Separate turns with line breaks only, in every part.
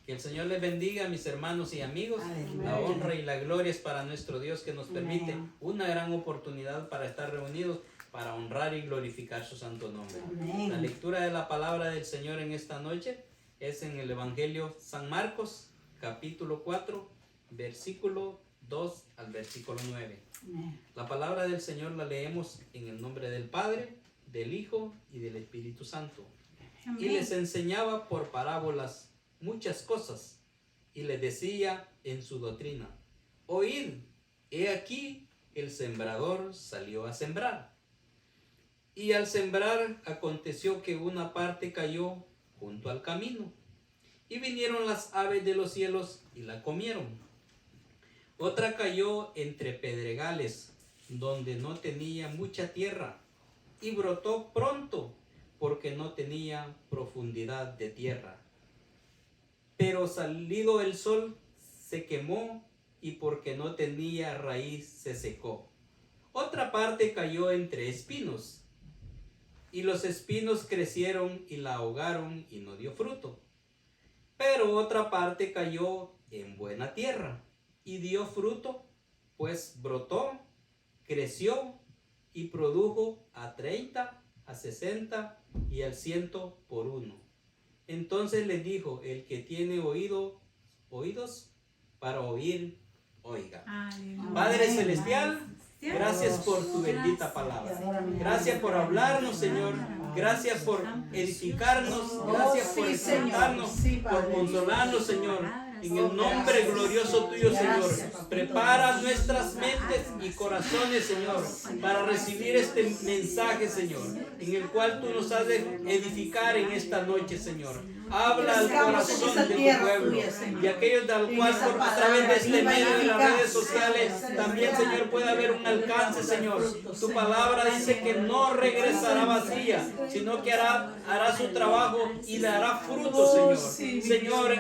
Que el Señor les bendiga, mis hermanos y amigos.
Amén.
La honra y la gloria es para nuestro Dios, que nos permite
Amén.
una gran oportunidad para estar reunidos, para honrar y glorificar su santo nombre.
Amén.
La lectura de la palabra del Señor en esta noche es en el Evangelio San Marcos, capítulo 4, versículo 2 al versículo 9.
Amén.
La palabra del Señor la leemos en el nombre del Padre, del Hijo y del Espíritu Santo. Y les enseñaba por parábolas muchas cosas, y les decía en su doctrina: oíd, he aquí el sembrador salió a sembrar. Y al sembrar aconteció que una parte cayó junto al camino, y vinieron las aves de los cielos y la comieron. Otra cayó entre pedregales, donde no tenía mucha tierra, y brotó pronto, porque no tenía profundidad de tierra. Pero salido el sol se quemó, y porque no tenía raíz se secó. Otra parte cayó entre espinos, y los espinos crecieron y la ahogaron y no dio fruto. Pero otra parte cayó en buena tierra y dio fruto, pues brotó, creció y produjo a 30, a 60 y al 100 por uno. Entonces les dijo: el que tiene oídos para oír, oiga.
Aleluya.
Padre celestial, gracias por tu bendita palabra. Gracias por hablarnos, Señor. Gracias por edificarnos. Gracias por exaltarnos, por consolarnos, Señor. En el nombre glorioso tuyo, Señor. Prepara nuestras mentes y corazones, Señor, para recibir este mensaje, Señor, en el cual tú nos has de edificar en esta noche, Señor. Habla al corazón de tu pueblo y aquellos del cual a través de este medio de las redes sociales también, Señor, puede haber un alcance, Señor. Tu palabra dice que no regresará vacía, sino que hará su trabajo y dará fruto, Señor. Señor,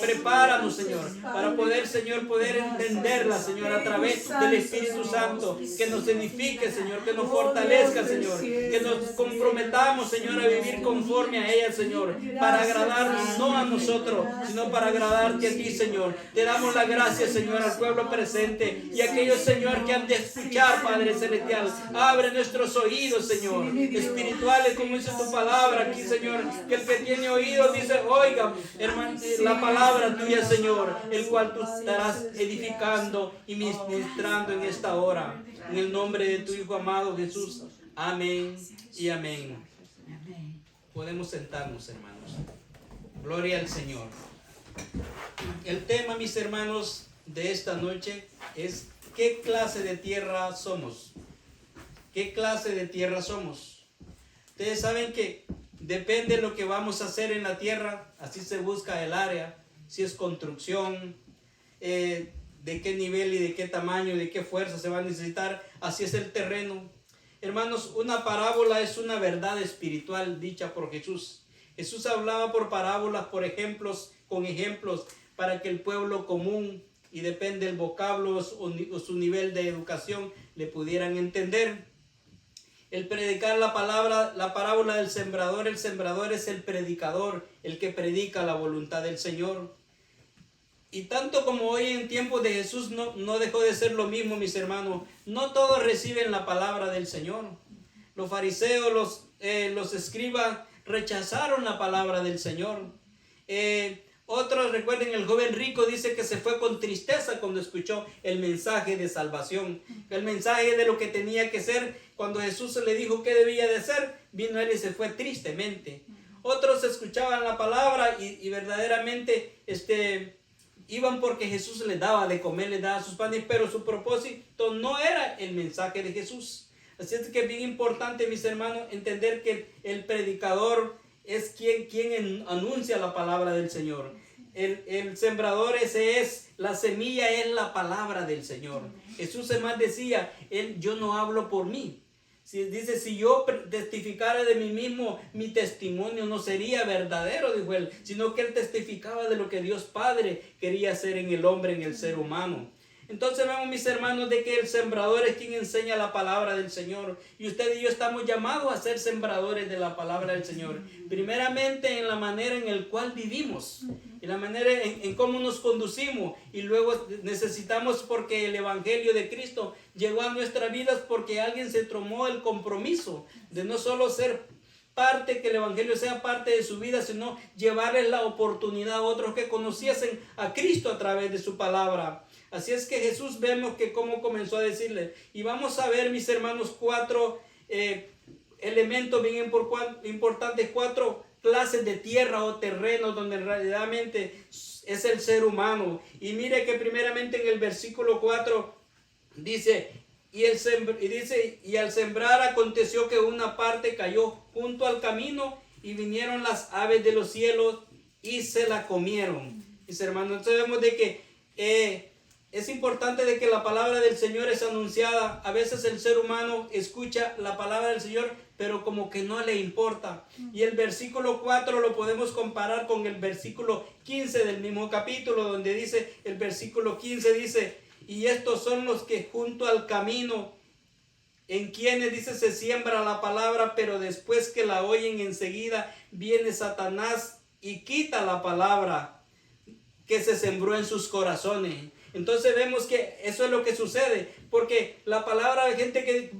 prepáranos, Señor, para poder, Señor, poder entenderla, Señor, a través del Espíritu Santo, que nos edifique, Señor, que nos fortalezca, Señor, que nos comprometamos, Señor, a vivir conforme a ella, Señor, para agradarnos no a nosotros, sino para agradarte a ti, Señor. Te damos la gracia, Señor, al pueblo presente y a aquellos, Señor, que han de escuchar, Padre celestial. Abre nuestros oídos, Señor, espirituales, como dice tu palabra aquí, Señor, que el que tiene oídos dice: oiga, hermano, la palabra tuya, Señor, el cual tú estarás edificando y ministrando en esta hora. En el nombre de tu Hijo amado Jesús. Amén y amén. Podemos sentarnos, hermanos. Gloria al Señor. El tema, mis hermanos, de esta noche es: ¿qué clase de tierra somos? ¿Qué clase de tierra somos? Ustedes saben que depende de lo que vamos a hacer en la tierra, así se busca el área, si es construcción, de qué nivel y de qué tamaño, de qué fuerza se va a necesitar, así es el terreno. Hermanos, una parábola es una verdad espiritual dicha por Jesús. Jesús hablaba por parábolas, por ejemplos, con ejemplos, para que el pueblo común, y depende del vocablo o su nivel de educación, le pudieran entender. El predicar la parábola del sembrador, el sembrador es el predicador, el que predica la voluntad del Señor. Y tanto como hoy en tiempos de Jesús no dejó de ser lo mismo, mis hermanos. No todos reciben la palabra del Señor. Los fariseos, los escribas rechazaron la palabra del Señor. Otros, recuerden, el joven rico dice que se fue con tristeza cuando escuchó el mensaje de salvación. El mensaje de lo que tenía que ser. Cuando Jesús le dijo qué debía de ser, vino él y se fue tristemente. Otros escuchaban la palabra y verdaderamente iban porque Jesús les daba de comer, les daba sus panes, pero su propósito no era el mensaje de Jesús. Así es que es bien importante, mis hermanos, entender que el predicador es quien anuncia la palabra del Señor. El sembrador, ese es, la semilla es la palabra del Señor. Jesús además decía: yo no hablo por mí. Dice: si yo testificara de mí mismo, mi testimonio no sería verdadero, dijo él, sino que él testificaba de lo que Dios Padre quería hacer en el hombre, en el ser humano. Entonces vemos, mis hermanos, de que el sembrador es quien enseña la palabra del Señor. Y usted y yo estamos llamados a ser sembradores de la palabra del Señor. Primeramente en la manera en la cual vivimos, en la manera en cómo nos conducimos. Y luego necesitamos, porque el Evangelio de Cristo llegó a nuestras vidas, porque alguien se tomó el compromiso de no solo ser parte, que el Evangelio sea parte de su vida, sino llevarles la oportunidad a otros que conociesen a Cristo a través de su palabra. Así es que Jesús, vemos que cómo comenzó a decirle. Y vamos a ver, mis hermanos, 4 elementos bien importantes, 4 clases de tierra o terreno donde realmente es el ser humano. Y mire que primeramente en el versículo 4 dice, y al sembrar aconteció que una parte cayó junto al camino y vinieron las aves de los cielos y se la comieron. Mis hermanos, entonces vemos de que es importante de que la palabra del Señor es anunciada. A veces el ser humano escucha la palabra del Señor, pero como que no le importa. Y el versículo 4 lo podemos comparar con el versículo 15 del mismo capítulo, donde dice, el versículo 15 dice, y estos son los que junto al camino, en quienes dice se siembra la palabra, pero después que la oyen enseguida viene Satanás y quita la palabra que se sembró en sus corazones. Entonces vemos que eso es lo que sucede, porque la palabra hay gente que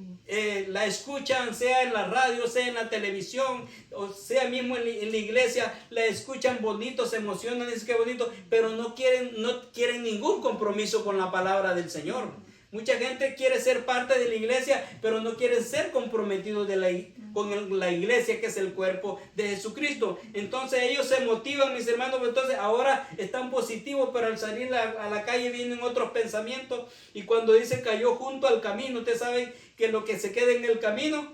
la escuchan, sea en la radio, sea en la televisión, o sea mismo en la iglesia, la escuchan bonito, se emocionan, dicen que bonito, pero no quieren ningún compromiso con la palabra del Señor. Mucha gente quiere ser parte de la iglesia, pero no quieren ser comprometidos con la iglesia, que es el cuerpo de Jesucristo. Entonces ellos se motivan, mis hermanos, entonces ahora están positivos, pero al salir a la calle vienen otros pensamientos. Y cuando dice cayó junto al camino, ustedes saben que lo que se queda en el camino,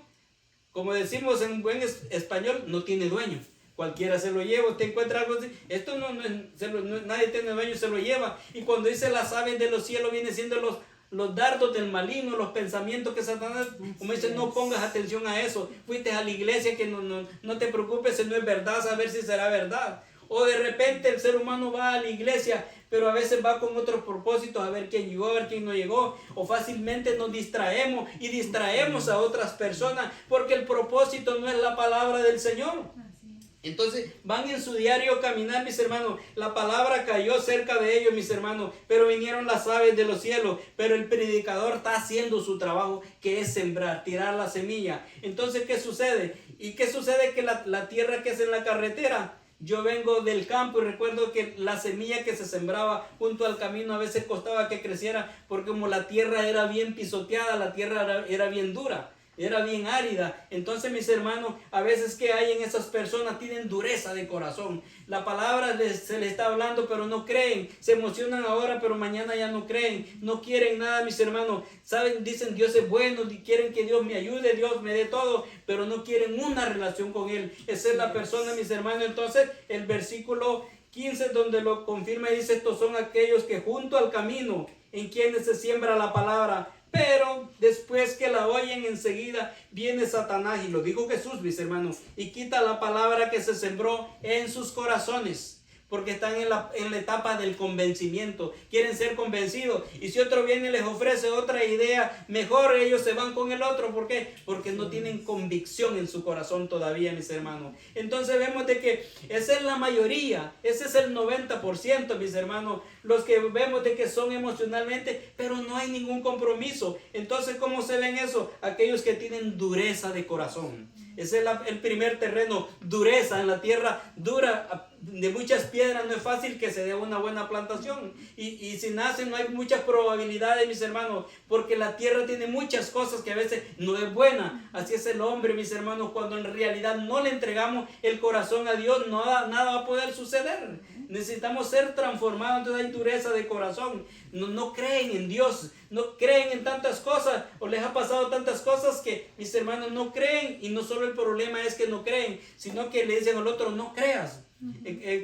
como decimos en buen español, no tiene dueño. Cualquiera se lo lleva. Usted encuentra algo así, esto nadie tiene dueño, se lo lleva. Y cuando dice las aves de los cielos, viene siendo los dardos del maligno, los pensamientos que Satanás, como dice, no pongas atención a eso. Fuiste a la iglesia, que no te preocupes si no es verdad, saber si será verdad. O de repente el ser humano va a la iglesia, pero a veces va con otros propósitos, a ver quién llegó, a ver quién no llegó. O fácilmente nos distraemos y distraemos a otras personas, porque el propósito no es la palabra del Señor. Entonces van en su diario caminar, mis hermanos. La palabra cayó cerca de ellos, mis hermanos, pero vinieron las aves de los cielos. Pero el predicador está haciendo su trabajo, que es sembrar, tirar la semilla. Entonces, ¿qué sucede? ¿Y qué sucede? Que la tierra que es en la carretera, yo vengo del campo y recuerdo que la semilla que se sembraba junto al camino a veces costaba que creciera, porque como la tierra era bien pisoteada, la tierra era bien dura, era bien árida. Entonces, mis hermanos, a veces que hay en esas personas, tienen dureza de corazón. La palabra se les está hablando, pero no creen. Se emocionan ahora, pero mañana ya no creen. No quieren nada, mis hermanos. Saben, dicen Dios es bueno, quieren que Dios me ayude, Dios me dé todo, pero no quieren una relación con Él. Esa es la persona, mis hermanos. Entonces, el versículo 15, donde lo confirma, dice, estos son aquellos que junto al camino, en quienes se siembra la palabra, pero después que la oyen enseguida viene Satanás, y lo dijo Jesús, mis hermanos, y quita la palabra que se sembró en sus corazones, porque están en la etapa del convencimiento, quieren ser convencidos, y si otro viene y les ofrece otra idea mejor, ellos se van con el otro. ¿Por qué? Porque no tienen convicción en su corazón todavía, mis hermanos. Entonces vemos de que esa es la mayoría, ese es el 90%, mis hermanos, los que vemos de que son emocionalmente, pero no hay ningún compromiso. Entonces, ¿cómo se ven eso? Aquellos que tienen dureza de corazón. Ese es el primer terreno, dureza en la tierra dura, de muchas piedras. No es fácil que se dé una buena plantación, y si nace no hay muchas probabilidades, mis hermanos, porque la tierra tiene muchas cosas que a veces no es buena. Así es el hombre, mis hermanos, cuando en realidad no le entregamos el corazón a Dios, nada va a poder suceder. Necesitamos ser transformados. Entonces hay dureza de corazón, no creen en Dios, no creen en tantas cosas, o les ha pasado tantas cosas que, mis hermanos, no creen. Y no solo el problema es que no creen, sino que le dicen al otro, no creas.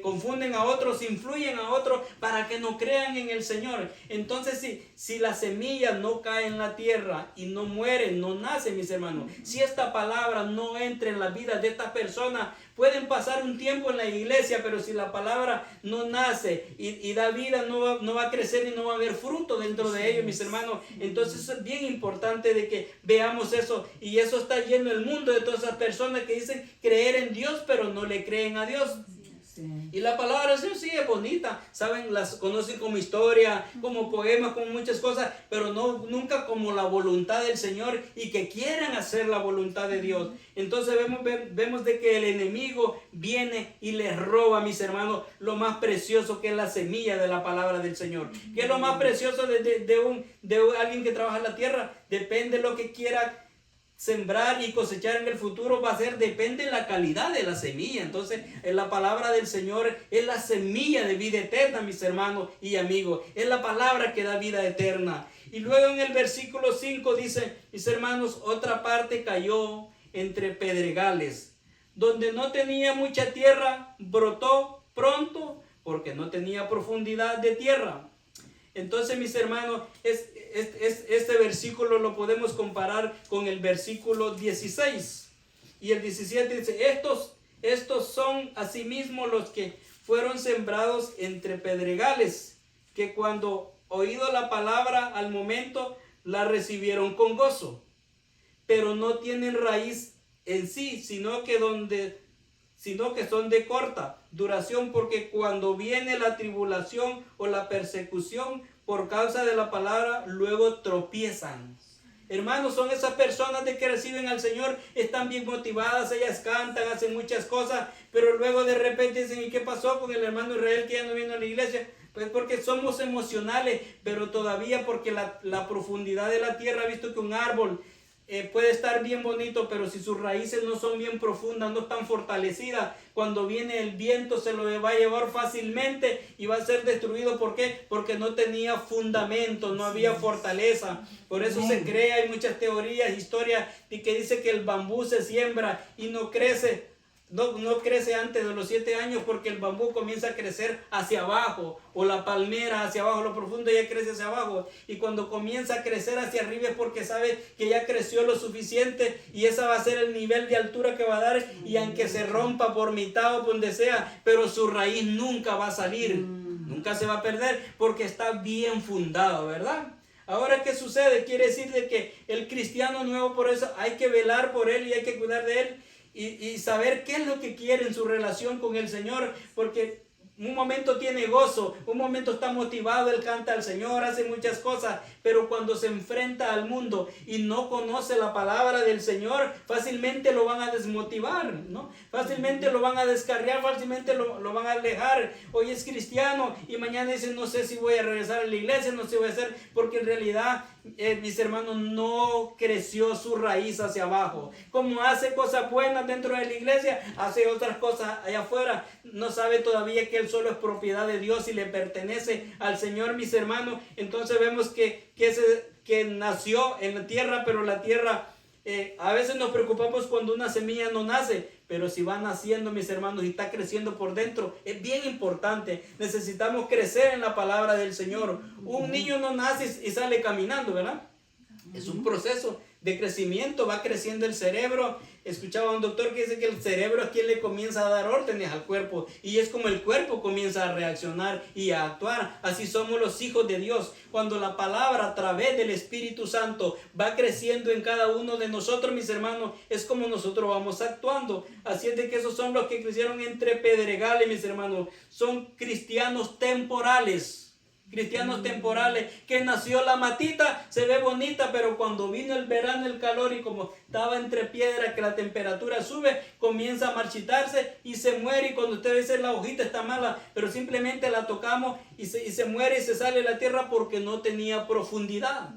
Confunden a otros, influyen a otros para que no crean en el Señor. Entonces, si la semilla no cae en la tierra y no muere, no nace, mis hermanos, si esta palabra no entra en la vida de esta persona, Pueden pasar un tiempo en la iglesia, pero si la palabra no nace y da vida, no va a crecer y no va a haber fruto dentro de ellos, mis hermanos. Entonces es bien importante de que veamos eso. Y eso está lleno el mundo de todas esas personas que dicen creer en Dios, pero no le creen a Dios. Y la palabra del Señor sí es bonita, saben, las conocen como historia, como poemas, como muchas cosas, pero nunca como la voluntad del Señor y que quieran hacer la voluntad de Dios. Entonces vemos de que el enemigo viene y les roba, mis hermanos, lo más precioso, que es la semilla de la palabra del Señor. ¿Qué es lo más precioso de alguien que trabaja en la tierra? Depende de lo que quiera sembrar y cosechar en el futuro, depende de la calidad de la semilla. Entonces la palabra del Señor es la semilla de vida eterna, mis hermanos y amigos, es la palabra que da vida eterna. Y luego en el versículo 5 dice, mis hermanos, otra parte cayó entre pedregales, donde no tenía mucha tierra, brotó pronto porque no tenía profundidad de tierra. Entonces, mis hermanos, este versículo lo podemos comparar con el versículo 16. Y el 17 dice, estos son asimismo los que fueron sembrados entre pedregales, que cuando oído la palabra al momento la recibieron con gozo, pero no tienen raíz en sí, sino que son de corta duración, porque cuando viene la tribulación o la persecución por causa de la palabra, luego tropiezan. Hermanos, son esas personas de que reciben al Señor, están bien motivadas, ellas cantan, hacen muchas cosas, pero luego de repente dicen, ¿y qué pasó con el hermano Israel que ya no vino a la iglesia? Pues porque somos emocionales, pero todavía porque la profundidad de la tierra, ha visto que un árbol puede estar bien bonito, pero si sus raíces no son bien profundas, no están fortalecidas, cuando viene el viento se lo va a llevar fácilmente y va a ser destruido. ¿Por qué? Porque no tenía fundamento, no había fortaleza. Por eso se cree, hay muchas teorías, historias que dice que el bambú se siembra y no crece. No crece antes de los 7 años, porque el bambú comienza a crecer hacia abajo, o la palmera hacia abajo, lo profundo ya crece hacia abajo, y cuando comienza a crecer hacia arriba es porque sabe que ya creció lo suficiente y ese va a ser el nivel de altura que va a dar, y aunque se rompa por mitad o por donde sea, pero su raíz nunca va a salir, nunca se va a perder, porque está bien fundado, ¿verdad? Ahora, ¿qué sucede? Quiere decir de que el cristiano nuevo, por eso hay que velar por él y hay que cuidar de él. Y saber qué es lo que quiere en su relación con el Señor, porque un momento tiene gozo, un momento está motivado, él canta al Señor, hace muchas cosas, pero cuando se enfrenta al mundo y no conoce la palabra del Señor, fácilmente lo van a desmotivar, ¿no? Fácilmente lo van a descarriar, fácilmente lo van a alejar. Hoy es cristiano y mañana dice, no sé si voy a regresar a la iglesia, no sé si voy a hacer, porque en realidad, mis hermanos, no creció su raíz hacia abajo. Como hace cosas buenas dentro de la iglesia, hace otras cosas allá afuera. No sabe todavía que él solo es propiedad de Dios y le pertenece al Señor, mis hermanos. Entonces vemos que nació en la tierra, pero la tierra, a veces nos preocupamos cuando una semilla no nace, pero si va naciendo, mis hermanos, y está creciendo por dentro, es bien importante. Necesitamos crecer en la palabra del Señor. Un niño no nace y sale caminando, ¿verdad? Es un proceso de crecimiento, va creciendo el cerebro. Escuchaba a un doctor que dice que el cerebro es quien le comienza a dar órdenes al cuerpo, y es como el cuerpo comienza a reaccionar y a actuar. Así somos los hijos de Dios. Cuando la palabra a través del Espíritu Santo va creciendo en cada uno de nosotros, mis hermanos, es como nosotros vamos actuando. Así es de que esos son los que crecieron entre pedregales, mis hermanos. Son cristianos temporales. Cristianos temporales, que nació la matita, se ve bonita, pero cuando vino el verano, el calor, y como estaba entre piedras, que la temperatura sube, comienza a marchitarse y se muere. Y cuando usted dice la hojita está mala, pero simplemente la tocamos y se muere y se sale de la tierra porque no tenía profundidad.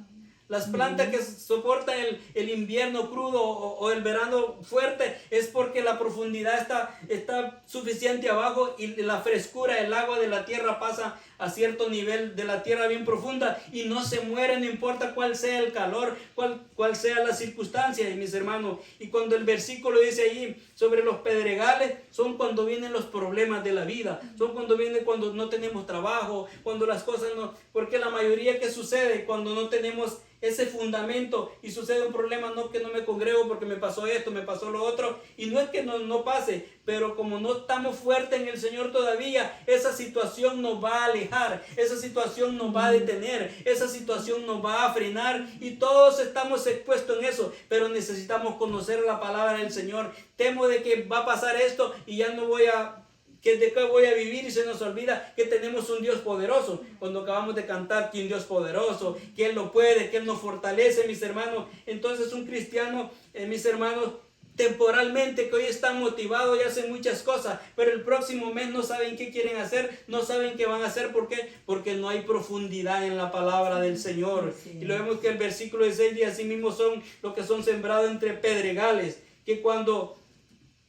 Las plantas que soportan el invierno crudo o el verano fuerte es porque la profundidad está suficiente abajo, y la frescura, el agua de la tierra pasa a cierto nivel de la tierra bien profunda y no se muere, no importa cuál sea el calor, cuál sea la circunstancia, mis hermanos. Y cuando el versículo dice ahí sobre los pedregales, son cuando vienen los problemas de la vida, son cuando no tenemos trabajo, cuando las cosas no, porque la mayoría que sucede cuando no tenemos ese fundamento y sucede un problema, no que no me congrego porque me pasó esto, me pasó lo otro, y no es que no pase, pero como no estamos fuertes en el Señor todavía, esa situación nos va a alejar, esa situación nos va a detener, esa situación nos va a frenar, y todos estamos expuestos en eso, pero necesitamos conocer la palabra del Señor. Temo de que va a pasar esto y ya no voy a... ¿De qué voy a vivir? Y se nos olvida que tenemos un Dios poderoso. Cuando acabamos de cantar que un Dios poderoso, que Él lo puede, que Él nos fortalece, mis hermanos. Entonces un cristiano, mis hermanos, temporalmente, que hoy está motivado y hace muchas cosas, pero el próximo mes no saben qué quieren hacer, no saben qué van a hacer. ¿Por qué? Porque no hay profundidad en la palabra del Señor. Y lo vemos que el versículo 16 dice: así mismo son los que son sembrados entre pedregales, que cuando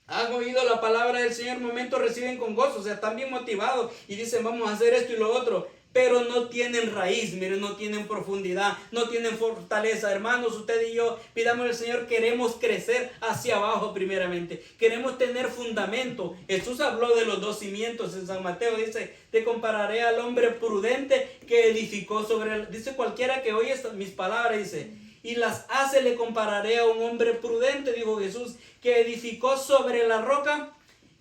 han oído la palabra del Señor, momentos reciben con gozo, o sea, están bien motivados y dicen vamos a hacer esto y lo otro, pero no tienen raíz, miren, no tienen profundidad, no tienen fortaleza. Hermanos, usted y yo, pidamos al Señor, queremos crecer hacia abajo primeramente, queremos tener fundamento. Jesús habló de los dos cimientos en San Mateo, dice: te compararé al hombre prudente que edificó sobre él. Dice: cualquiera que oye mis palabras, dice, y las hace, le compararé a un hombre prudente, dijo Jesús, que edificó sobre la roca,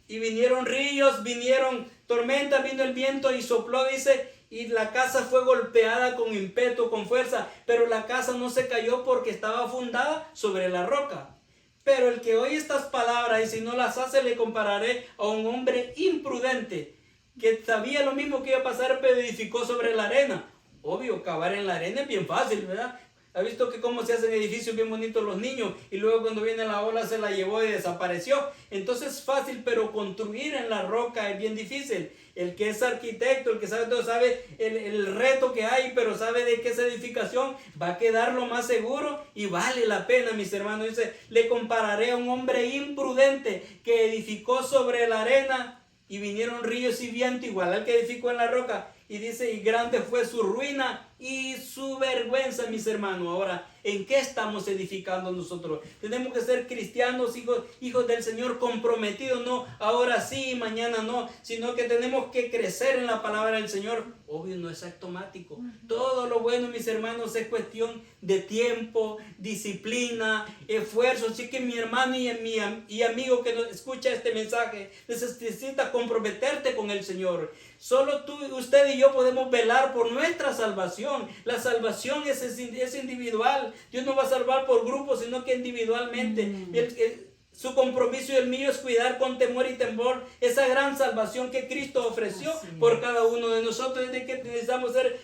y vinieron ríos, vinieron tormentas, vino el viento y sopló, dice, y la casa fue golpeada con ímpetu, con fuerza, pero la casa no se cayó porque estaba fundada sobre la roca. Pero el que oye estas palabras y si no las hace, le compararé a un hombre imprudente, que sabía lo mismo que iba a pasar, pero edificó sobre la arena. Obvio, cavar en la arena es bien fácil, ¿verdad? ¿Ha visto que cómo se hacen edificios bien bonitos los niños? Y luego cuando viene la ola se la llevó y desapareció. Entonces es fácil, pero construir en la roca es bien difícil. El que es arquitecto, el que sabe todo, sabe el reto que hay, pero sabe de que esa edificación va a quedar lo más seguro y vale la pena, mis hermanos. Dice: le compararé a un hombre imprudente que edificó sobre la arena, y vinieron ríos y viento, igual al que edificó en la roca. Y dice: y grande fue su ruina y su vergüenza, mis hermanos. Ahora, ¿en qué estamos edificando nosotros? Tenemos que ser cristianos, hijos del Señor, comprometidos, no ahora sí, mañana no, sino que tenemos que crecer en la palabra del Señor. Obvio, no es automático. Todo lo bueno, mis hermanos, es cuestión de tiempo, disciplina, esfuerzo. Así que mi hermano y amigo que escucha este mensaje, necesita comprometerte con el Señor. Solo tú, usted y yo podemos velar por nuestra salvación. La salvación es individual. Dios no va a salvar por grupo, sino que individualmente. Su compromiso y el mío es cuidar con temor y temor esa gran salvación que Cristo ofreció por cada uno de nosotros. Es de que necesitamos ser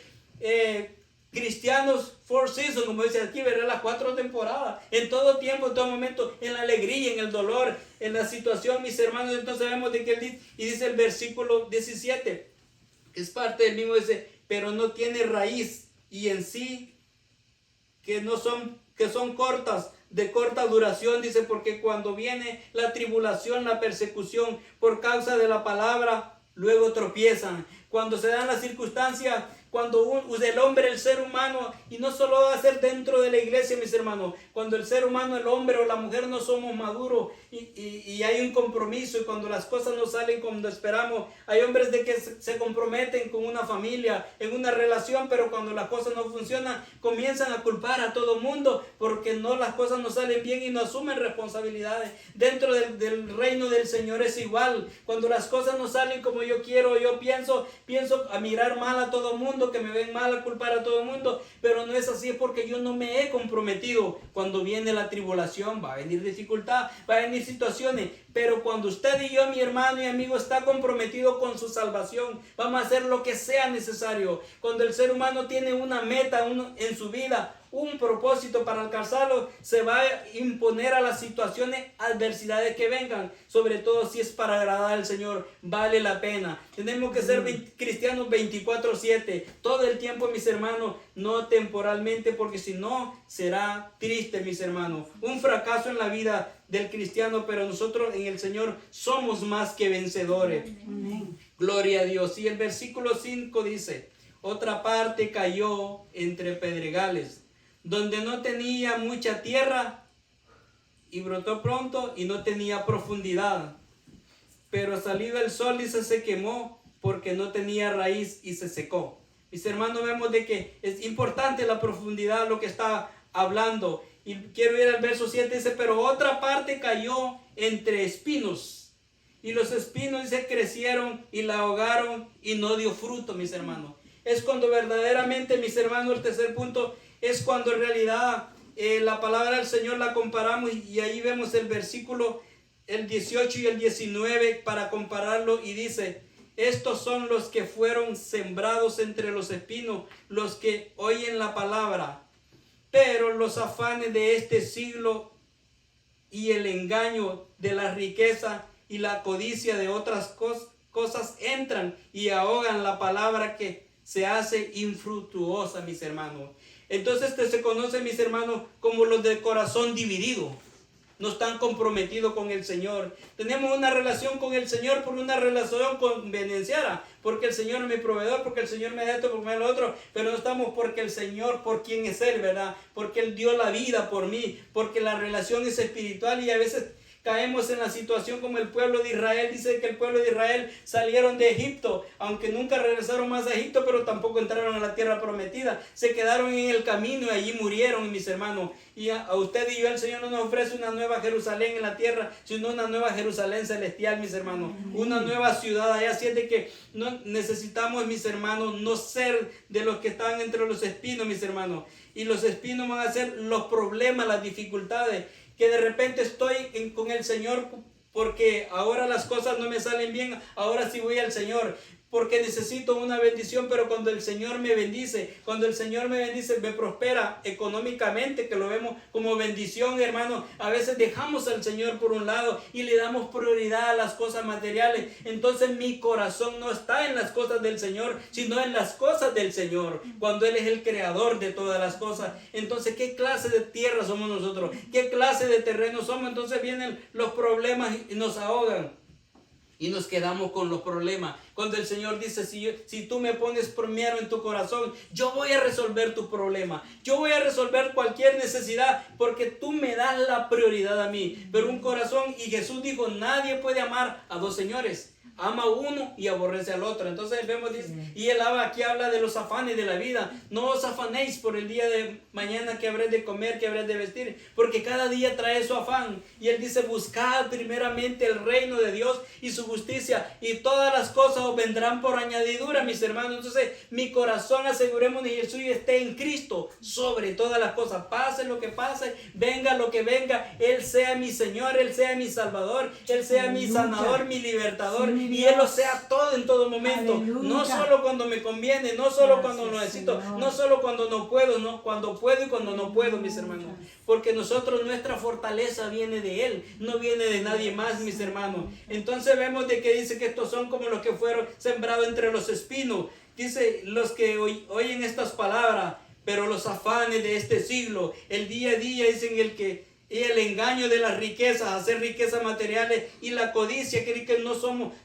cristianos four seasons, como dice aquí, veré las 4 temporadas, en todo tiempo, en todo momento, en la alegría, en el dolor, en la situación, mis hermanos. Entonces vemos de que él dice, y dice el versículo 17, es parte del mismo, dice: pero no tiene raíz, y en sí que son cortas, de corta duración, dice, porque cuando viene la tribulación, la persecución por causa de la palabra, luego tropiezan. Cuando se dan las circunstancias, cuando el hombre, el ser humano, y no solo va a ser dentro de la iglesia, mis hermanos, cuando el ser humano, el hombre o la mujer no somos maduros y hay un compromiso, y cuando las cosas no salen como esperamos, hay hombres de que se comprometen con una familia, en una relación, pero cuando las cosas no funcionan, comienzan a culpar a todo mundo porque las cosas no salen bien y no asumen responsabilidades. Dentro del reino del Señor es igual. Cuando las cosas no salen como yo quiero, yo pienso a mirar mal a todo mundo, que me ven mal, a culpar a todo mundo, pero no es así, es porque yo no me he comprometido. Cuando viene la tribulación, va a venir dificultad, va a venir situaciones, pero cuando usted y yo, mi hermano y amigo, está comprometido con su salvación, vamos a hacer lo que sea necesario. Cuando el ser humano tiene una meta en su vida, un propósito para alcanzarlo, se va a imponer a las situaciones, adversidades que vengan, sobre todo si es para agradar al Señor, vale la pena. Tenemos que ser cristianos 24/7, todo el tiempo, mis hermanos, no temporalmente, porque si no, será triste, mis hermanos, un fracaso en la vida del cristiano, pero nosotros en el Señor somos más que vencedores. Amén. Gloria a Dios. Y el versículo 5 dice: otra parte cayó entre pedregales, donde no tenía mucha tierra, y brotó pronto y no tenía profundidad. Pero salido el sol, dice, se quemó porque no tenía raíz y se secó. Mis hermanos, vemos de que es importante la profundidad lo que está hablando. Y quiero ir al verso 7, dice, pero otra parte cayó entre espinos. Y los espinos, dice, crecieron y la ahogaron y no dio fruto, mis hermanos. Es cuando verdaderamente, mis hermanos, el tercer punto, es cuando en realidad la palabra del Señor la comparamos. Y ahí vemos el versículo, el 18 y el 19, para compararlo. Y dice, estos son los que fueron sembrados entre los espinos, los que oyen la palabra. Pero los afanes de este siglo y el engaño de la riqueza y la codicia de otras cosas entran y ahogan la palabra que se hace infructuosa, mis hermanos. Entonces se conoce, mis hermanos, como los de corazón dividido. No están comprometidos con el Señor. Tenemos una relación con el Señor por una relación convenenciada, porque el Señor es mi proveedor, porque el Señor me da esto, porque me da lo otro, pero no estamos porque el Señor, por quien es Él, ¿verdad? Porque Él dio la vida por mí, porque la relación es espiritual. Y a veces caemos en la situación como el pueblo de Israel. Dice que el pueblo de Israel salieron de Egipto, aunque nunca regresaron más a Egipto, pero tampoco entraron a la tierra prometida. Se quedaron en el camino y allí murieron, mis hermanos. Y a usted y yo, el Señor no nos ofrece una nueva Jerusalén en la tierra, sino una nueva Jerusalén celestial, mis hermanos. Una nueva ciudad allá. Así es de que no necesitamos, mis hermanos, no ser de los que están entre los espinos, mis hermanos. Y los espinos van a ser los problemas, las dificultades. Que de repente estoy con el Señor porque ahora las cosas no me salen bien, ahora sí voy al Señor. Porque necesito una bendición, pero cuando el Señor me bendice, me prospera económicamente, que lo vemos como bendición, hermano. A veces dejamos al Señor por un lado y le damos prioridad a las cosas materiales. Entonces mi corazón no está en las cosas del Señor, sino en las cosas del Señor, cuando Él es el creador de todas las cosas. Entonces, ¿qué clase de tierra somos nosotros? ¿Qué clase de terreno somos? Entonces vienen los problemas y nos ahogan. Y nos quedamos con los problemas. Cuando el Señor dice, si tú me pones primero en tu corazón, yo voy a resolver tu problema. Yo voy a resolver cualquier necesidad porque tú me das la prioridad a mí. Pero un corazón, y Jesús dijo, nadie puede amar a dos señores. Ama a uno y aborrece al otro. Entonces vemos, y él aquí habla de los afanes de la vida. No os afanéis por el día de mañana, que habréis de comer, que habréis de vestir, porque cada día trae su afán. Y él dice, buscad primeramente el reino de Dios y su justicia, y todas las cosas os vendrán por añadidura, mis hermanos. Entonces mi corazón, asegurémonos, y el suyo esté en Cristo sobre todas las cosas. Pase lo que pase, venga lo que venga, Él sea mi Señor, Él sea mi Salvador, Él sea mi sanador, mi libertador. Y Él lo sea todo en todo momento. Aleluya. No solo cuando me conviene, no solo cuando lo necesito, Señor. No solo cuando no puedo, no, cuando puedo y cuando no puedo, mis hermanos. Porque nosotros, nuestra fortaleza viene de Él, no viene de nadie más, mis hermanos. Entonces vemos de que dice que estos son como los que fueron sembrados entre los espinos. Dice, los que oyen estas palabras, pero los afanes de este siglo, el día a día, dicen y el engaño de las riquezas, hacer riquezas materiales, y la codicia, que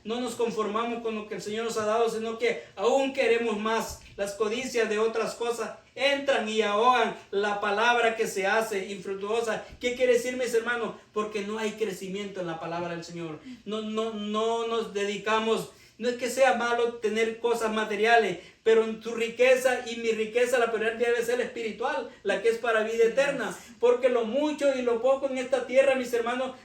no nos conformamos con lo que el Señor nos ha dado, sino que aún queremos más. Las codicias de otras cosas entran y ahogan la palabra que se hace infructuosa. ¿Qué quiere decir, mis hermanos? Porque no hay crecimiento en la palabra del Señor. No nos dedicamos. No es que sea malo tener cosas materiales, pero en tu riqueza y mi riqueza, la prioridad debe ser espiritual, la que es para vida eterna. Porque lo mucho y lo poco en esta tierra, mis hermanos,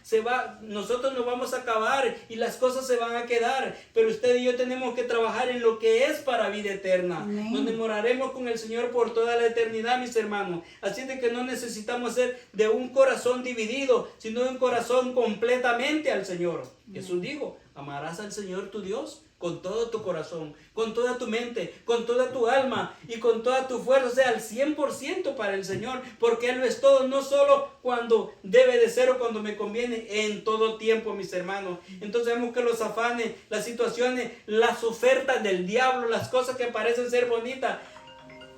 nosotros nos vamos a acabar y las cosas se van a quedar. Pero usted y yo tenemos que trabajar en lo que es para vida eterna. Amén. Nos demoraremos con el Señor por toda la eternidad, mis hermanos. Así de que no necesitamos ser de un corazón dividido, sino de un corazón completamente al Señor. Amén. Jesús dijo, amarás al Señor tu Dios con todo tu corazón, con toda tu mente, con toda tu alma y con toda tu fuerza, o sea, al 100% para el Señor, porque Él lo es todo, no solo cuando debe de ser o cuando me conviene, en todo tiempo, mis hermanos. Entonces vemos que los afanes, las situaciones, las ofertas del diablo, las cosas que parecen ser bonitas,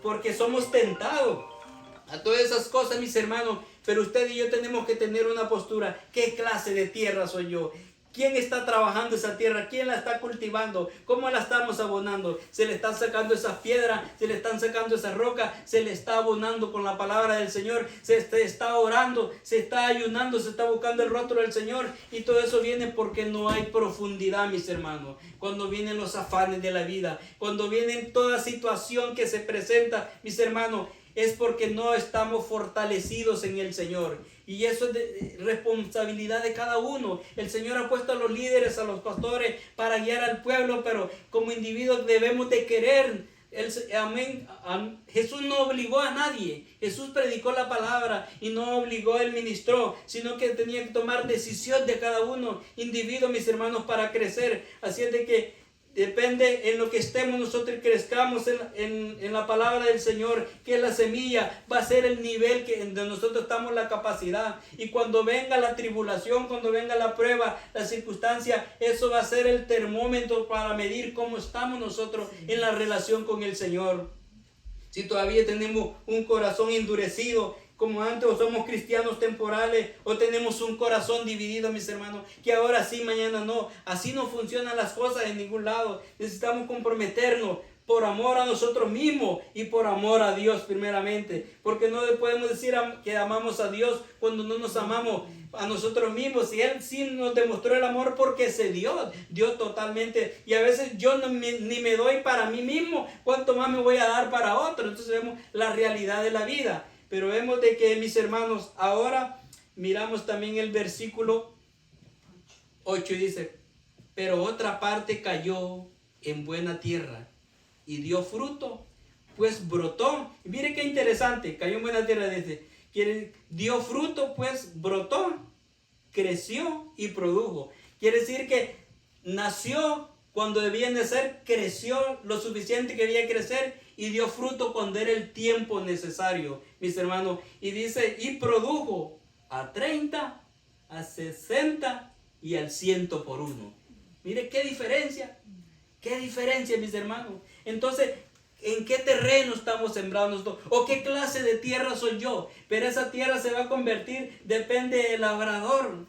porque somos tentados a todas esas cosas, mis hermanos. Pero usted y yo tenemos que tener una postura. ¿Qué clase de tierra soy yo? ¿Quién está trabajando esa tierra? ¿Quién la está cultivando? ¿Cómo la estamos abonando? ¿Se le está sacando esa piedra? ¿Se le están sacando esa roca? ¿Se le está abonando con la palabra del Señor? ¿Se está orando? ¿Se está ayunando? ¿Se está buscando el rostro del Señor? Y todo eso viene porque no hay profundidad, mis hermanos. Cuando vienen los afanes de la vida, cuando viene toda situación que se presenta, mis hermanos, es porque no estamos fortalecidos en el Señor. Y eso es de responsabilidad de cada uno. El Señor ha puesto a los líderes, a los pastores, para guiar al pueblo, pero como individuos debemos de querer. Amén. Jesús no obligó a nadie. Jesús predicó la palabra y no obligó, él ministró, sino que tenía que tomar decisión de cada uno, individuo, mis hermanos, para crecer. Así es de que depende en lo que estemos nosotros y crezcamos en la palabra del Señor, que es la semilla, va a ser el nivel que donde nosotros estamos, la capacidad. Y cuando venga la tribulación, cuando venga la prueba, la circunstancia, eso va a ser el termómetro para medir cómo estamos nosotros en la relación con el Señor. Si todavía tenemos un corazón endurecido, como antes, o somos cristianos temporales, o tenemos un corazón dividido, mis hermanos, que ahora sí, mañana no. Así no funcionan las cosas en ningún lado. Necesitamos comprometernos por amor a nosotros mismos y por amor a Dios primeramente. Porque no podemos decir que amamos a Dios cuando no nos amamos a nosotros mismos. Y Él sí nos demostró el amor porque se dio totalmente. Y a veces yo ni me doy para mí mismo, ¿cuánto más me voy a dar para otro? Entonces vemos la realidad de la vida. Pero vemos de que, mis hermanos, ahora miramos también el versículo 8 y dice, pero otra parte cayó en buena tierra y dio fruto, pues brotó. Y mire qué interesante, cayó en buena tierra, dice, dio fruto, pues brotó, creció y produjo. Quiere decir que nació cuando debía de ser, creció lo suficiente que debía crecer y dio fruto cuando era el tiempo necesario, mis hermanos. Y dice, y produjo a 30, a 60 y al 100 por uno. Mire qué diferencia, mis hermanos. Entonces, ¿en qué terreno estamos sembrados nosotros? ¿O qué clase de tierra soy yo? Pero esa tierra se va a convertir, depende del labrador.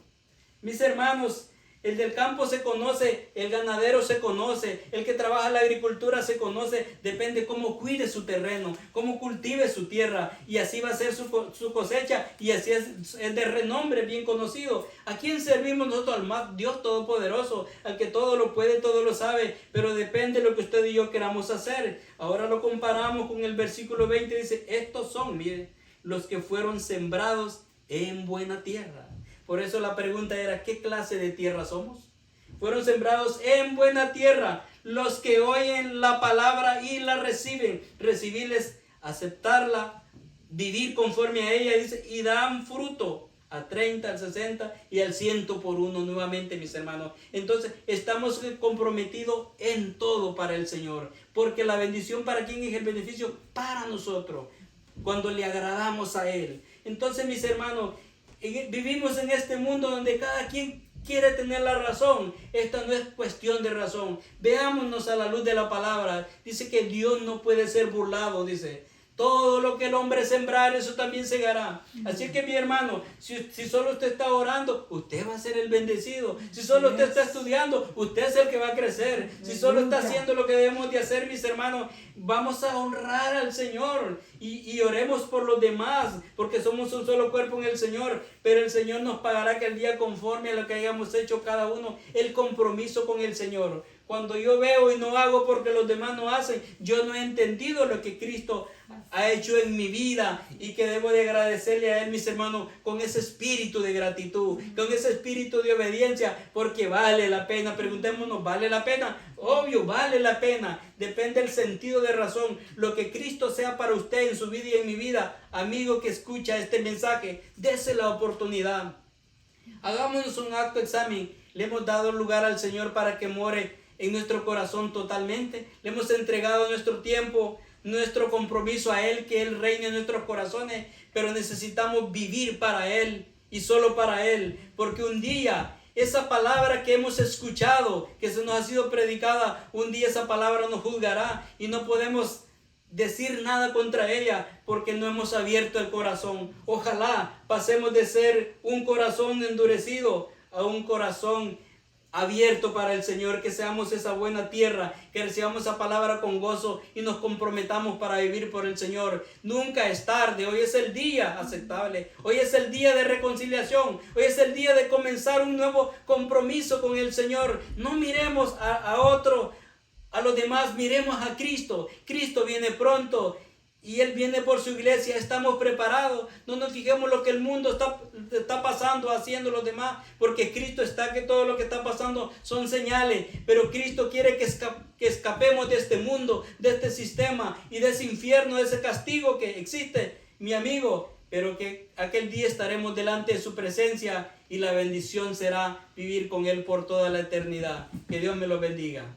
Mis hermanos, el del campo se conoce, el ganadero se conoce, el que trabaja en la agricultura se conoce, depende cómo cuide su terreno, cómo cultive su tierra, y así va a ser su cosecha, y así es de renombre, bien conocido. ¿A quién servimos nosotros? Al más Dios Todopoderoso, al que todo lo puede, todo lo sabe, pero depende de lo que usted y yo queramos hacer. Ahora lo comparamos con el versículo 20, dice, estos son, mire, los que fueron sembrados en buena tierra. Por eso la pregunta era, ¿qué clase de tierra somos? Fueron sembrados en buena tierra, los que oyen la palabra y la reciben. Recibirles, aceptarla, vivir conforme a ella, dice, y dan fruto a 30, al 60 y al 100 por uno nuevamente, mis hermanos. Entonces, estamos comprometidos en todo para el Señor, porque la bendición, ¿para quién es el beneficio? Para nosotros, cuando le agradamos a Él. Entonces, mis hermanos, vivimos en este mundo donde cada quien quiere tener la razón. Esta no es cuestión de razón. Veámonos a la luz de la palabra. Dice que Dios no puede ser burlado, dice. Todo lo que el hombre sembrar, eso también segará. Así que, mi hermano, si solo usted está orando, usted va a ser el bendecido. Si solo usted está estudiando, usted es el que va a crecer. Si solo está haciendo lo que debemos de hacer, mis hermanos, vamos a honrar al Señor. Y oremos por los demás, porque somos un solo cuerpo en el Señor. Pero el Señor nos pagará aquel día conforme a lo que hayamos hecho cada uno, el compromiso con el Señor. Cuando yo veo y no hago porque los demás no hacen, yo no he entendido lo que Cristo ha hecho en mi vida, y que debo de agradecerle a Él, mis hermanos, con ese espíritu de gratitud, con ese espíritu de obediencia, porque vale la pena. Preguntémonos, ¿vale la pena? Obvio, vale la pena. Depende del sentido de razón. Lo que Cristo sea para usted en su vida y en mi vida, amigo que escucha este mensaje, dese la oportunidad. Hagámonos un acto examen. Le hemos dado lugar al Señor para que more en nuestro corazón totalmente. Le hemos entregado nuestro tiempo, nuestro compromiso a Él, que Él reine en nuestros corazones, pero necesitamos vivir para Él y solo para Él, porque un día esa palabra que hemos escuchado, que se nos ha sido predicada, un día esa palabra nos juzgará y no podemos decir nada contra ella porque no hemos abierto el corazón. Ojalá pasemos de ser un corazón endurecido a un corazón abierto para el Señor, que seamos esa buena tierra, que recibamos esa palabra con gozo y nos comprometamos para vivir por el Señor. Nunca es tarde, hoy es el día aceptable, hoy es el día de reconciliación, hoy es el día de comenzar un nuevo compromiso con el Señor. No miremos a otro, a los demás, miremos a Cristo. Cristo viene pronto y Él viene por su iglesia. Estamos preparados. No nos fijemos lo que el mundo está pasando, haciendo los demás, porque Cristo está, que todo lo que está pasando son señales. Pero Cristo quiere que escapemos de este mundo, de este sistema y de ese infierno, de ese castigo que existe, mi amigo. Pero que aquel día estaremos delante de su presencia y la bendición será vivir con Él por toda la eternidad. Que Dios me lo bendiga.